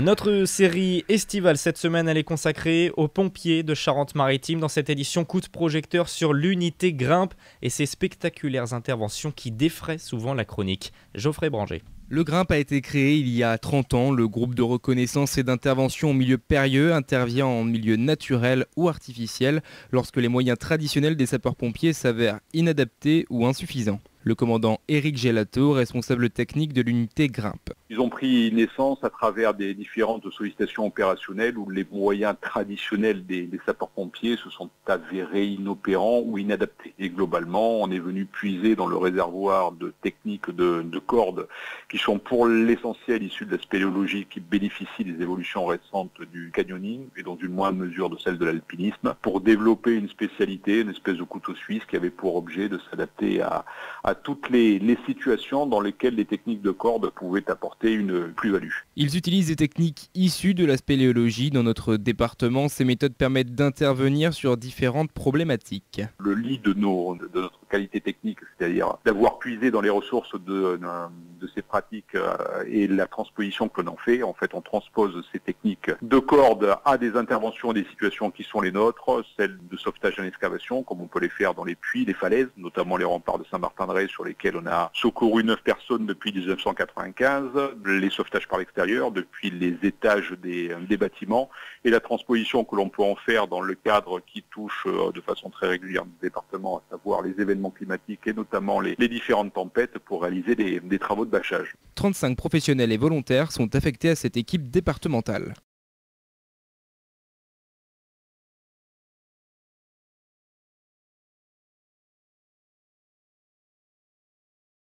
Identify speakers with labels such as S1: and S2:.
S1: Notre série estivale cette semaine, elle est consacrée aux pompiers de Charente-Maritime. Dans cette édition, coup de projecteur sur l'unité Grimpe et ses spectaculaires interventions qui défraient souvent la chronique. Geoffrey Branger.
S2: Le Grimpe a été créé il y a 30 ans. Le groupe de reconnaissance et d'intervention en milieu périlleux intervient en milieu naturel ou artificiel lorsque les moyens traditionnels des sapeurs-pompiers s'avèrent inadaptés ou insuffisants. Le commandant Éric Gelato, responsable technique de l'unité Grimpe.
S3: Ils ont pris naissance à travers des différentes sollicitations opérationnelles où les moyens traditionnels des sapeurs-pompiers se sont avérés inopérants ou inadaptés. Et globalement, on est venu puiser dans le réservoir de techniques de cordes qui sont pour l'essentiel issues de la spéléologie, qui bénéficient des évolutions récentes du canyoning et dans une moindre mesure de celle de l'alpinisme, pour développer une spécialité, une espèce de couteau suisse qui avait pour objet de s'adapter à toutes les situations dans lesquelles les techniques de corde pouvaient apporter une plus-value.
S2: Ils utilisent des techniques issues de la spéléologie. Dans notre département, ces méthodes permettent d'intervenir sur différentes problématiques.
S3: Le lit de notre qualité technique, c'est-à-dire d'avoir puisé dans les ressources de ces pratiques et la transposition que l'on en fait. En fait, on transpose ces techniques de corde à des interventions et des situations qui sont les nôtres, celles de sauvetage en excavation, comme on peut les faire dans les puits, les falaises, notamment les remparts de Saint-Martin-de-Ré sur lesquels on a secouru 9 personnes depuis 1995, les sauvetages par l'extérieur depuis les étages des bâtiments et la transposition que l'on peut en faire dans le cadre qui touche de façon très régulière notre département, à savoir les événements climatiques et notamment les différentes tempêtes pour réaliser des travaux de bâchage.
S2: 35 professionnels et volontaires sont affectés à cette équipe départementale.